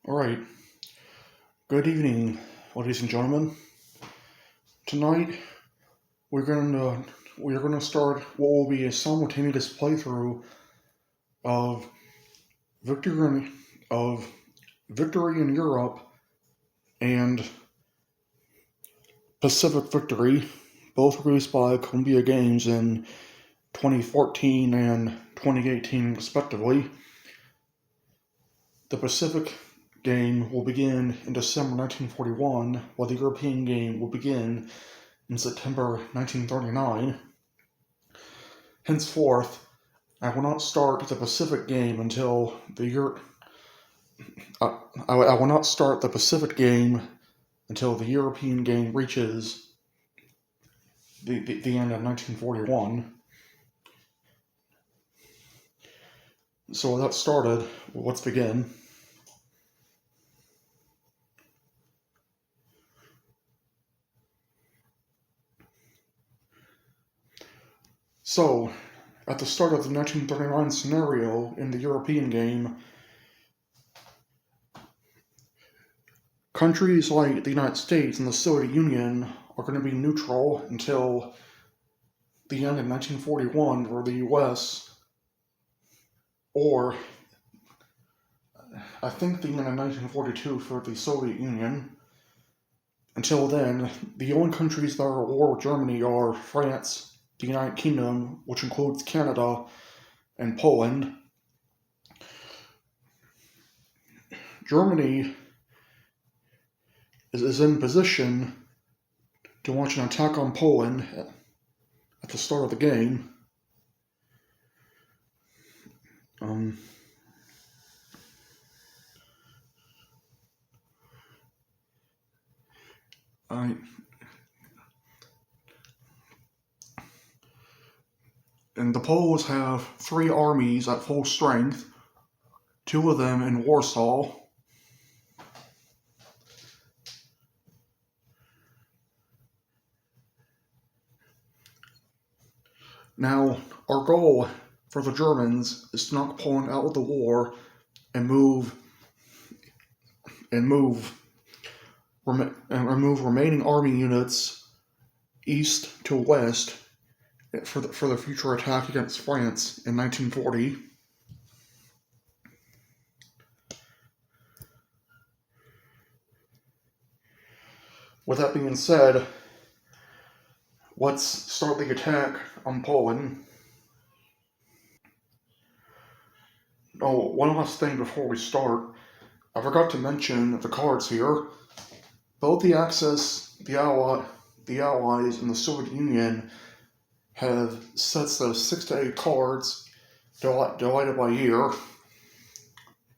All right. Good evening, ladies and gentlemen. Tonight we're gonna start what will be a simultaneous playthrough of Victory in, of Victory in Europe and Pacific Victory, both released by Columbia Games in 2014 and 2018 respectively. The Pacific game will begin in December 1941, while the European game will begin in September 1939. Henceforth, I will not start the Pacific game until the I will not start the Pacific game until the European game reaches the end of 1941. So with that started, let's begin. So, at the start of the 1939 scenario in the European game, countries like the United States and the Soviet Union are going to be neutral until the end of 1941 for the US, or I think the end of 1942 for the Soviet Union. Until then, the only countries that are at war with Germany are France, the United Kingdom, which includes Canada, and Poland. Germany is in position to launch an attack on Poland at the start of the game. And the Poles have 3 armies at full strength, 2 of them in Warsaw. Now, our goal for the Germans is to knock Poland out of the war and remove remaining army units east to west for the future attack against France in 1940. With that being said, let's start the attack on Poland. Oh, one last thing before we start. I forgot to mention the cards here. Both the Axis, the Allies, and the Soviet Union have sets of 6 to 8 cards divided by year.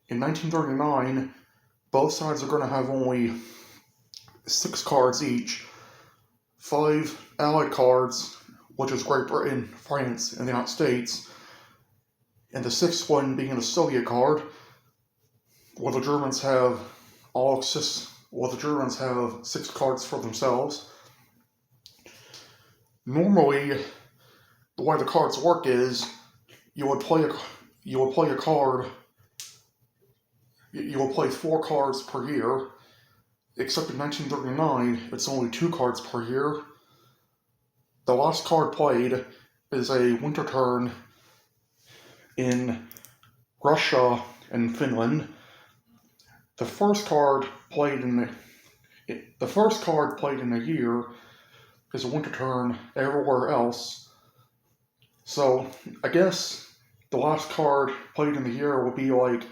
In 1939, both sides are going to have only 6 cards each. 5 Allied cards, which is Great Britain, France, and the United States, and the 6th one being the Soviet card, while the Germans have 6 cards for themselves. Normally, the way the cards work is you would play 4 cards per year, except in 1939 it's only 2 cards per year. The last card played is a winter turn in Russia and Finland. The first card played in a year is a winter turn everywhere else. So I guess the last card played in the year would be like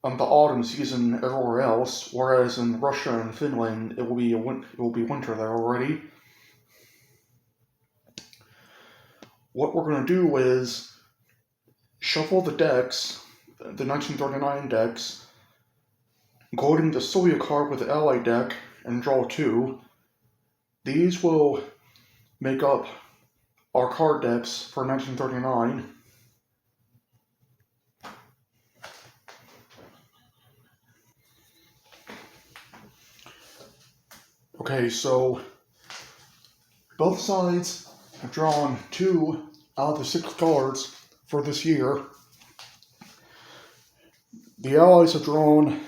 the autumn season everywhere else, whereas in Russia and Finland it will be winter there already. What we're going to do is shuffle the decks, the 1939 decks, including the Soviet card with the Allied deck, and draw 2. These will make up our card decks for 1939. Okay, so both sides have drawn 2 out of the 6 cards for this year. The Allies have drawn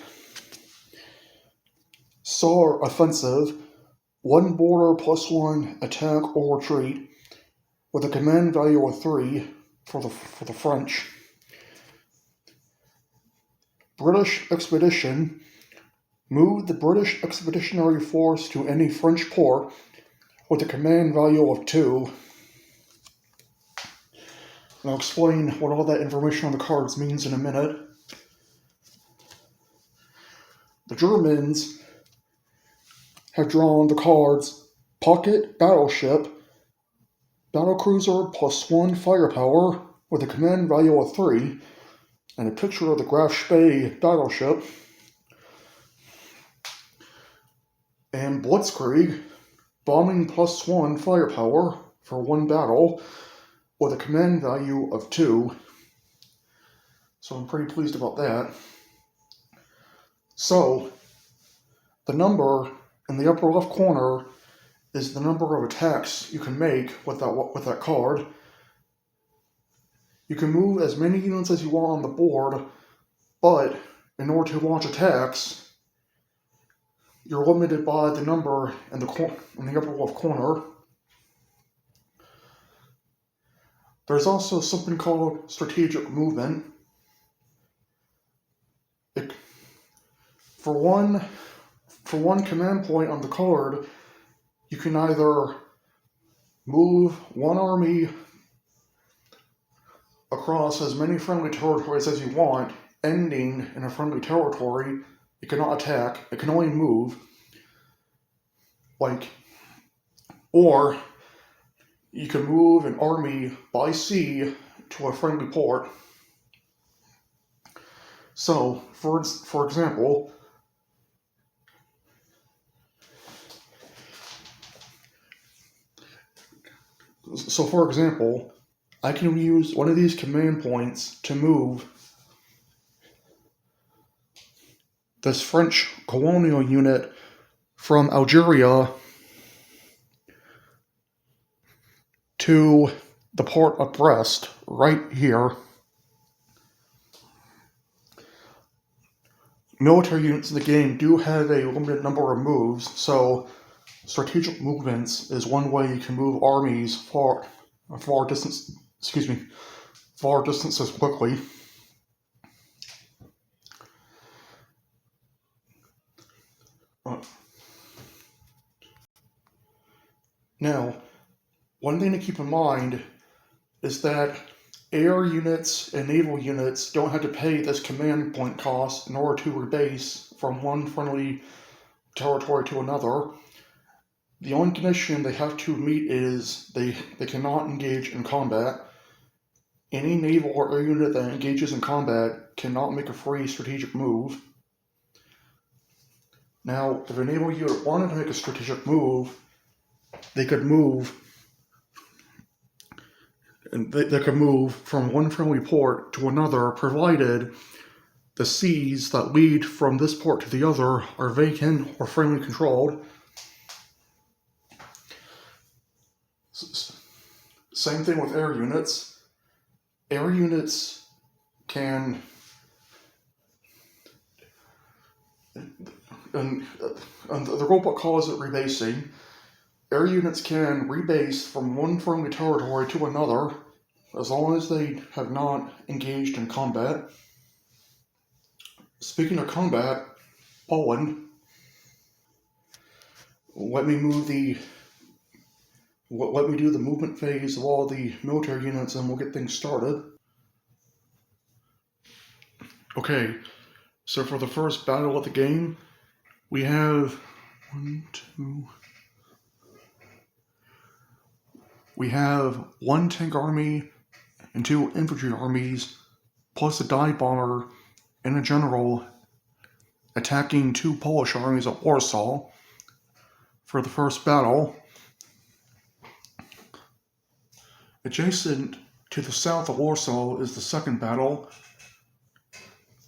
Saar offensive, 1 border plus 1 attack or retreat, with a command value of 3 for the French. British expedition, move the British Expeditionary Force to any French port with a command value of 2. And I'll explain what all that information on the cards means in a minute. The Germans have drawn the cards Pocket Battleship, Battlecruiser plus 1 firepower with a command value of 3, and a picture of the Graf Spee battleship, and Blitzkrieg, bombing plus 1 firepower for 1 battle with a command value of 2. So I'm pretty pleased about that. So the number in the upper left corner is the number of attacks you can make with that card. You can move as many units as you want on the board, but in order to launch attacks, you're limited by the number in the upper left corner. There's also something called strategic movement. For one command point on the card, you can either move one army across as many friendly territories as you want, ending in a friendly territory. It cannot attack, it can only move. Or you can move an army by sea to a friendly port. So, for example, I can use one of these command points to move this French colonial unit from Algeria to the port of Brest, right here. Military units in the game do have a limited number of moves, so strategic movements is one way you can move armies far distances quickly. Now, one thing to keep in mind is that air units and naval units don't have to pay this command point cost in order to rebase from one friendly territory to another. The only condition they have to meet is they cannot engage in combat. Any naval or air unit that engages in combat cannot make a free strategic move. Now, if a naval unit wanted to make a strategic move, they could move from one friendly port to another, provided the seas that lead from this port to the other are vacant or friendly controlled. Same thing with air units. Air units can, and the rulebook calls it rebasing. Air units can rebase from one friendly territory to another as long as they have not engaged in combat. Speaking of combat, Poland. Let me do the movement phase of all the military units and we'll get things started. Okay, so for the first battle of the game, we have one tank army and 2 infantry armies, plus a dive bomber and a general attacking 2 Polish armies at Warsaw for the first battle. Adjacent to the south of Warsaw is the second battle.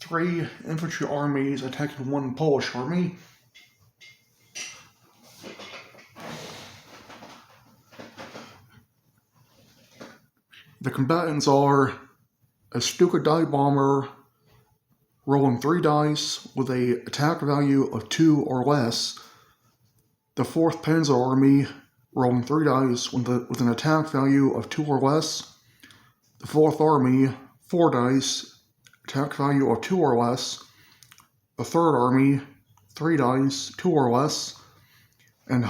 3 infantry armies attacking 1 Polish army. The combatants are a Stuka dive bomber rolling 3 dice with an attack value of 2 or less, The 4th Panzer Army rolling 3 dice with an attack value of 2 or less. The 4th Army, 4 dice, attack value of 2 or less. The 3rd Army, 3 dice, 2 or less. And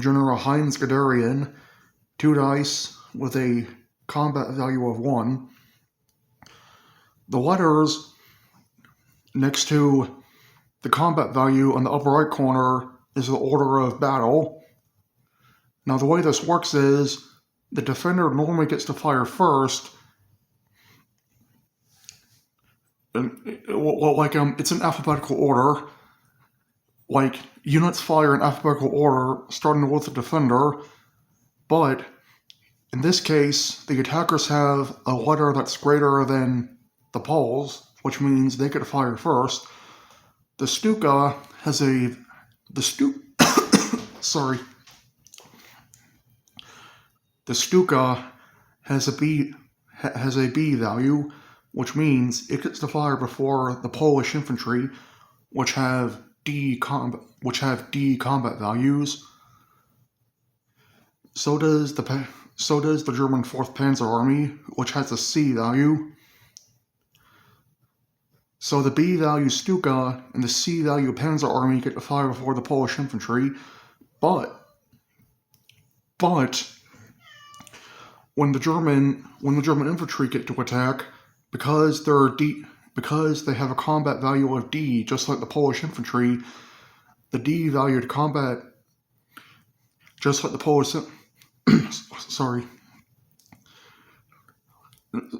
General Heinz Guderian, 2 dice with a combat value of 1. The letters next to the combat value on the upper right corner is the order of battle. Now the way this works is the defender normally gets to fire first. It's in alphabetical order. Like, units fire in alphabetical order, starting with the defender, but in this case, the attackers have a letter that's greater than the Poles, which means they get to fire first. The Stuka has a The Stuka has a B value, which means it gets to fire before the Polish infantry, which have D combat values. So does the German 4th Panzer Army, which has a C value. So the B value Stuka and the C value Panzer Army get to fire before the Polish infantry, but when the German infantry get to attack, because they have a combat value of D, just like the Polish infantry, the D valued combat, just like the Polish.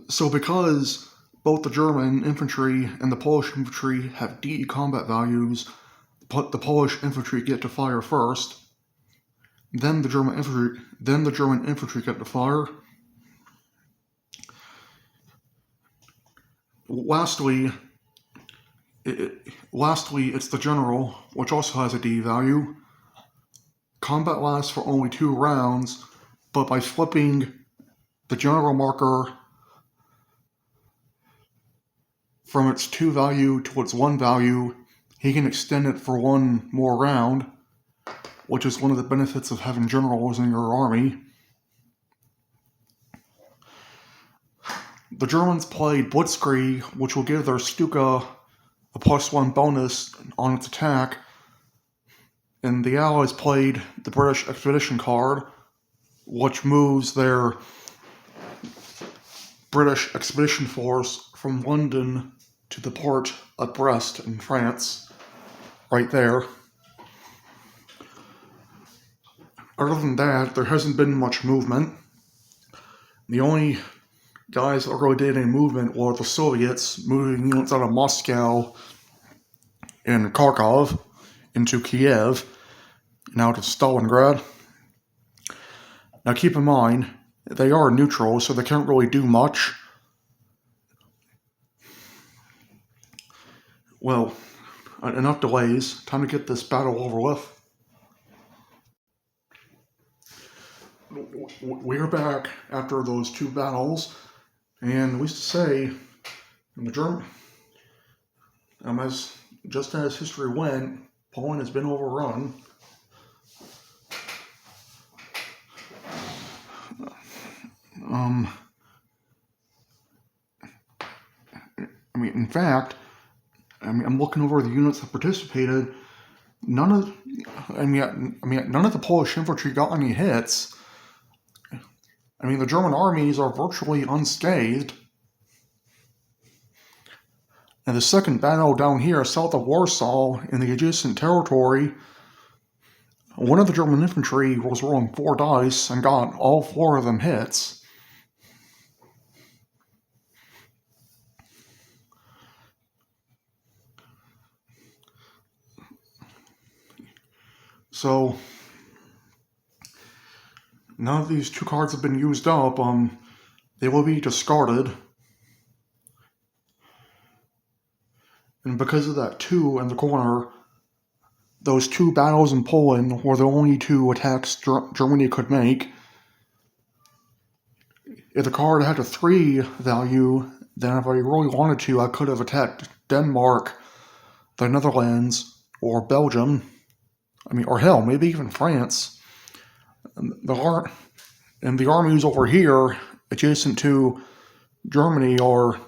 So because both the German infantry and the Polish infantry have D combat values, but the Polish infantry get to fire first. Then the German infantry get to fire. Lastly, it's the general, which also has a D value. Combat lasts for only 2 rounds, but by flipping the general marker from its 2 value to its 1 value, he can extend it for 1 more round, which is one of the benefits of having generals in your army. The Germans played Blitzkrieg, which will give their Stuka a +1 bonus on its attack, and the Allies played the British Expedition card, which moves their British Expedition Force from London to the port of Brest in France, right there. Other than that, there hasn't been much movement. The only guys that really did any movement were the Soviets, moving units out of Moscow and Kharkov into Kiev and out of Stalingrad. Now keep in mind, they are neutral, so they can't really do much. Well, enough delays. Time to get this battle over with. We're back after those 2 battles, and we used to say in the German, just as history went, Poland has been overrun. In fact, I'm looking over the units that participated. None of the Polish infantry got any hits. The German armies are virtually unscathed. And the second battle down here, south of Warsaw, in the adjacent territory, one of the German infantry was rolling 4 dice and got all 4 of them hits. So, none of these 2 cards have been used up. They will be discarded. And because of that 2 in the corner, those 2 battles in Poland were the only 2 attacks Germany could make. If the card had a 3 value, then if I really wanted to, I could have attacked Denmark, the Netherlands, or Belgium, or hell, maybe even France. The armies over here adjacent to Germany are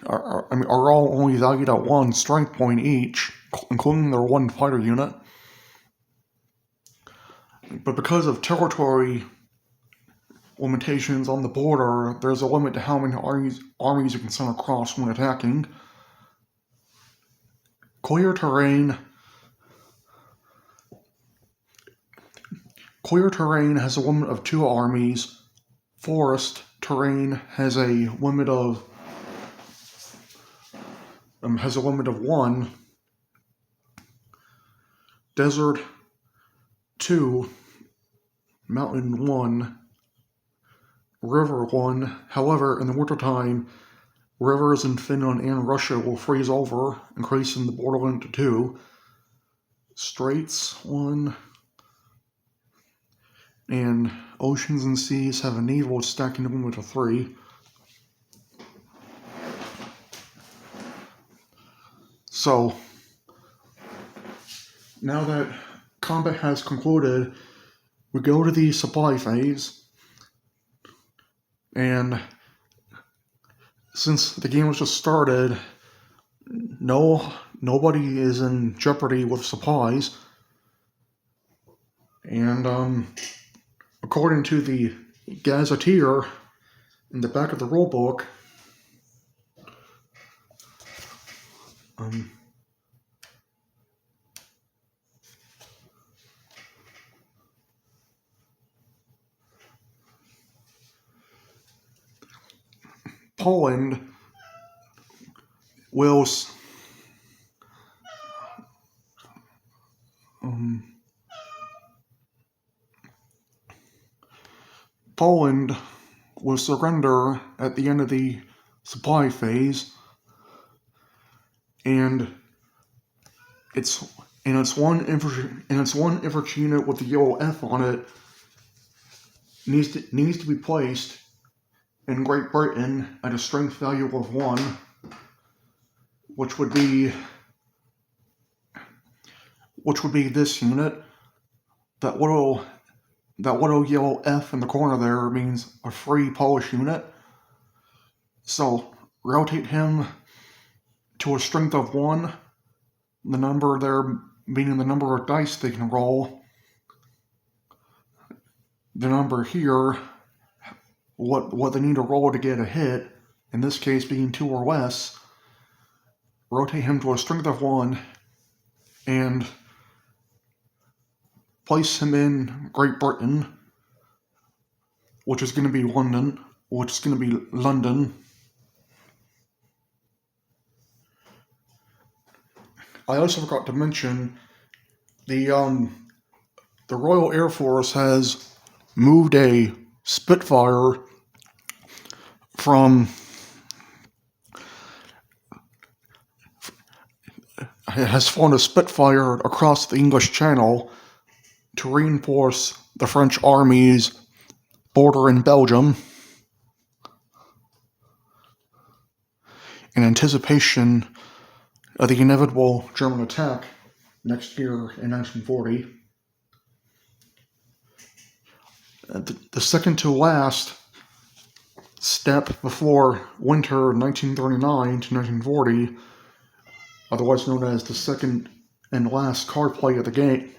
all only valued at 1 strength point each, including their 1 fighter unit. But because of territory limitations on the border, there's a limit to how many armies you can send across when attacking. Clear terrain has a limit of 2 armies. Forest terrain has a limit of 1. Desert 2. Mountain 1. River 1. However, in the wintertime, rivers in Finland and Russia will freeze over, increasing the border limit to 2. Straits 1. And oceans and seas have a naval stacking limit of 3. So, now that combat has concluded, we go to the supply phase. And since the game was just started, nobody is in jeopardy with supplies. And according to the gazetteer in the back of the rulebook, Poland will surrender at the end of the supply phase, and it's one infantry unit with the yellow F on it needs to be placed in Great Britain at a strength value of 1, which would be this unit. That little yellow F in the corner there means a free Polish unit. So rotate him to a strength of 1. The number there meaning the number of dice they can roll. The number here, what they need to roll to get a hit, in this case being 2 or less. Rotate him to a strength of 1 and place him in Great Britain, which is going to be London. I also forgot to mention the Royal Air Force has moved a Spitfire has flown a Spitfire across the English Channel to reinforce the French army's border in Belgium in anticipation of the inevitable German attack next year in 1940. The second to last step before winter 1939 to 1940, otherwise known as the second and last card play of the game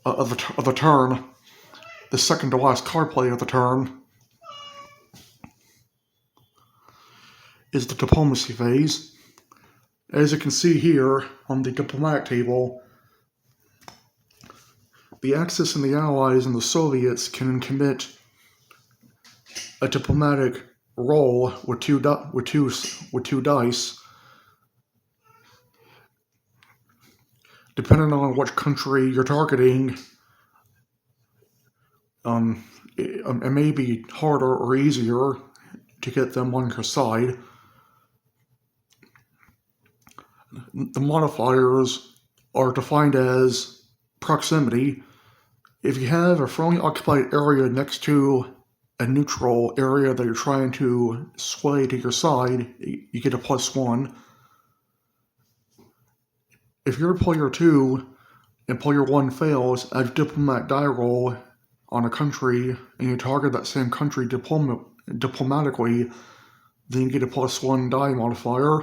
of the turn, the second to last card play of the turn is the diplomacy phase. As you can see here on the diplomatic table, the Axis and the Allies and the Soviets can commit a diplomatic roll with two dice, depending on which country you're targeting. It may be harder or easier to get them on your side. The modifiers are defined as proximity. If you have a friendly occupied area next to a neutral area that you're trying to sway to your side, you get a +1. If you're player 2 and player 1 fails at diplomat die roll on a country, and you target that same country diplomatically, then you get a +1 die modifier.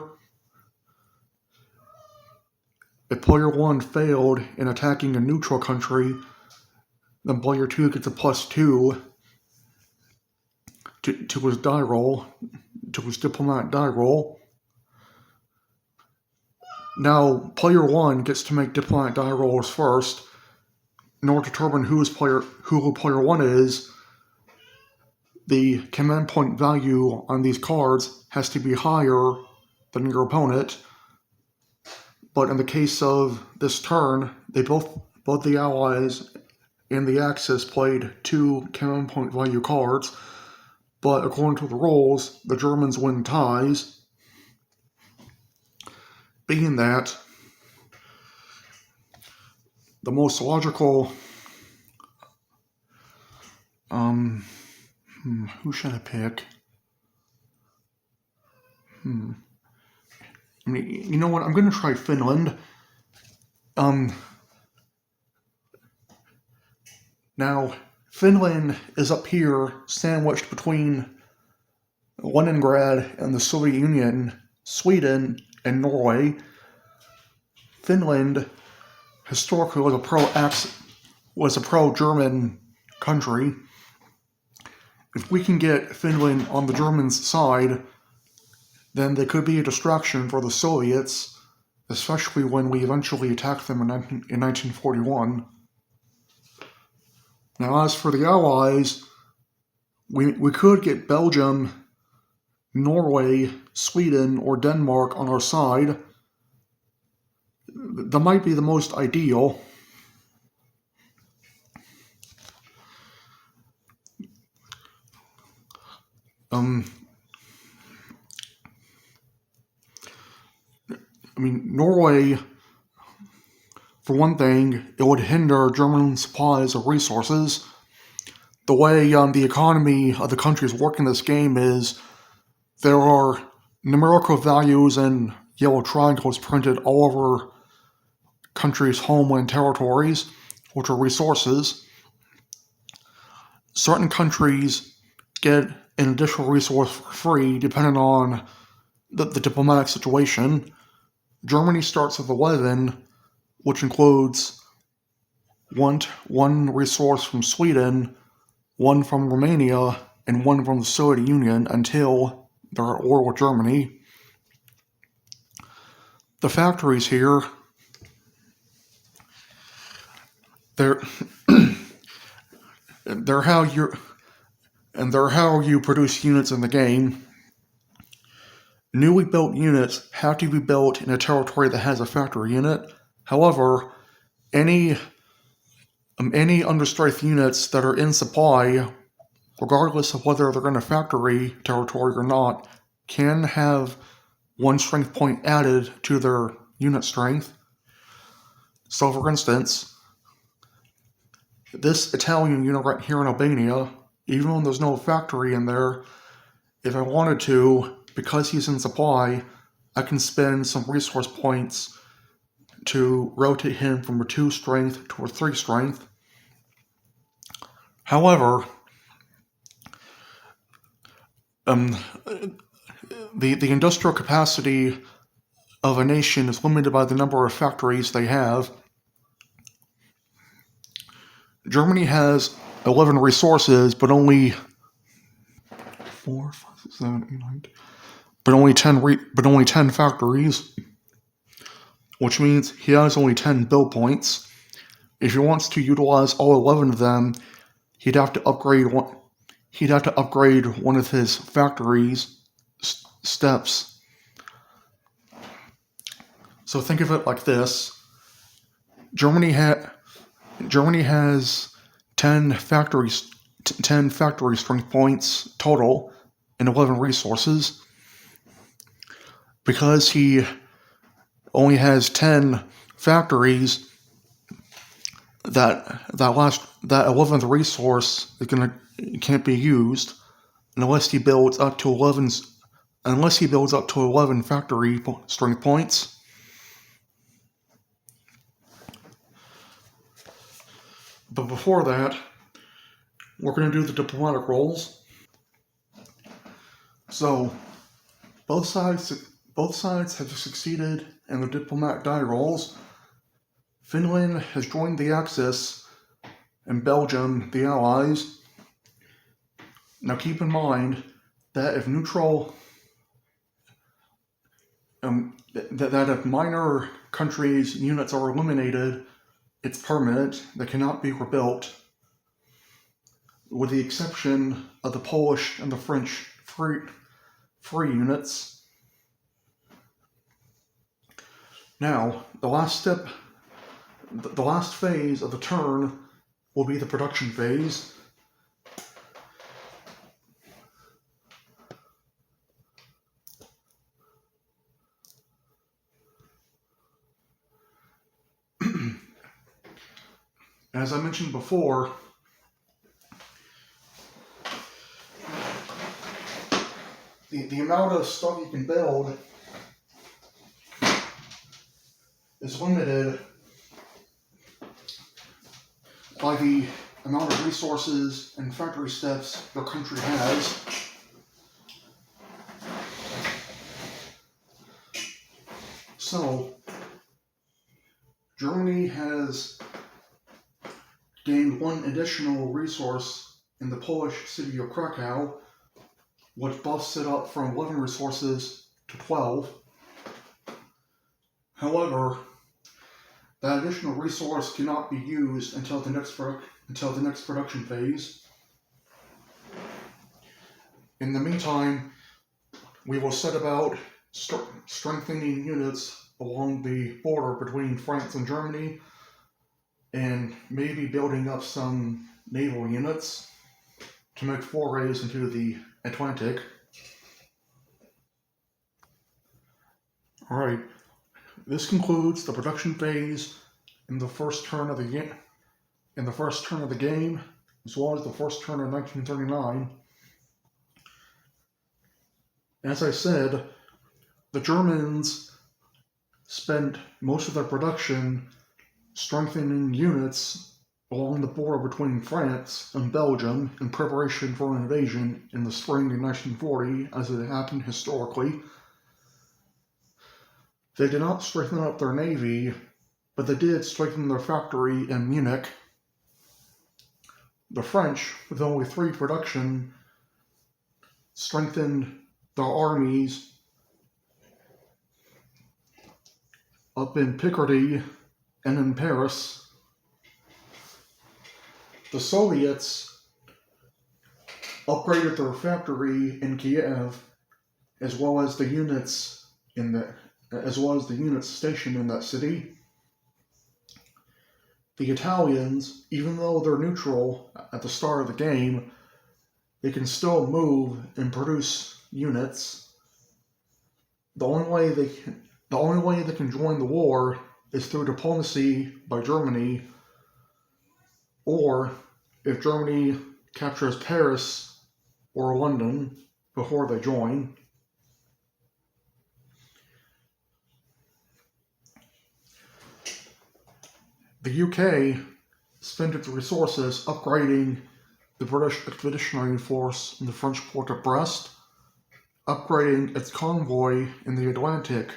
If player 1 failed in attacking a neutral country, then player 2 gets a +2 to his die roll, to his diplomat die roll. Now, player 1 gets to make diplomat die rolls first. In order to determine who player 1 is, the command point value on these cards has to be higher than your opponent. But in the case of this turn, both the Allies and the Axis played 2 command point value cards, but according to the rules, the Germans win ties. Being that, the most logical, who should I pick? I mean, you know what? I'm going to try Finland. Now, Finland is up here, sandwiched between Leningrad and the Soviet Union, Sweden, and Norway. Finland historically was a pro-German country. If we can get Finland on the Germans' side, then they could be a distraction for the Soviets, especially when we eventually attack them in 1941. Now, as for the Allies, we could get Belgium, Norway, Sweden, or Denmark on our side. That might be the most ideal. Norway, for one thing, it would hinder German supplies of resources. The way the economy of the countries working this game is there are numerical values and yellow triangles printed all over countries' homeland territories, which are resources. Certain countries get an additional resource for free depending on the diplomatic situation. Germany starts with 11, which includes one resource from Sweden, one from Romania, and one from the Soviet Union until they're at war with Germany. The factories here, they're how you produce units in the game. Newly built units have to be built in a territory that has a factory unit. However, any understrength units that are in supply, regardless of whether they're in a factory territory or not, can have 1 strength point added to their unit strength. So, for instance, this Italian unit right here in Albania, even though there's no factory in there, if I wanted to, because he's in supply, I can spend some resource points to rotate him from a 2 strength to a 3 strength. However, the industrial capacity of a nation is limited by the number of factories they have. Germany has 11 resources, but only 4, 5, 6, 7, 8, 9, but only 10 factories, which means he has only 10 build points. If he wants to utilize all 11 of them, he'd have to upgrade one of his factories steps. So think of it like this: Germany has 10 factory strength points total and 11 resources. Because he only has 10 factories, that 11th resource can't be used unless he builds up to 11 factory strength points. But before that, we're going to do the diplomatic roles. So, both sides have succeeded in the diplomatic die rolls. Finland has joined the Axis, and Belgium the Allies. Now keep in mind that if that if minor countries' units are eliminated, it's permanent. They cannot be rebuilt, with the exception of the Polish and the French free units. Now, the last phase of the turn will be the production phase. As I mentioned before, the amount of stuff you can build is limited by the amount of resources and factory steps your country has. So, Germany has gained one additional resource in the Polish city of Krakow, which buffs it up from 11 resources to 12. However, that additional resource cannot be used until the next production phase. In the meantime, we will set about strengthening units along the border between France and Germany, and maybe building up some naval units to make forays into the Atlantic. Alright, this concludes the production phase in the first turn of the game, as well as the first turn of 1939. As I said, the Germans spent most of their production strengthening units along the border between France and Belgium in preparation for an invasion in the spring of 1940, as it happened historically. They did not strengthen up their navy, but they did strengthen their factory in Munich. The French, with only 3 production, strengthened their armies up in Picardy and in Paris. The Soviets upgraded their factory in Kiev, as well as the units stationed in that city. The Italians, even though they're neutral at the start of the game, they can still move and produce units. The only way they can join the war is through diplomacy by Germany, or if Germany captures Paris or London before they join. The UK spent its resources upgrading the British Expeditionary Force in the French port of Brest, upgrading its convoy in the Atlantic,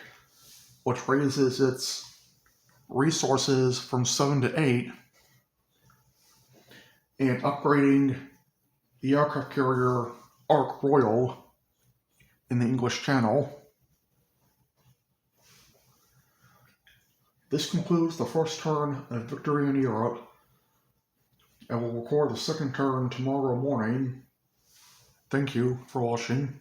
which raises its resources from 7 to 8, and upgrading the aircraft carrier Ark Royal in the English Channel. This concludes the first turn of Victory in Europe. I will record the second turn tomorrow morning. Thank you for watching.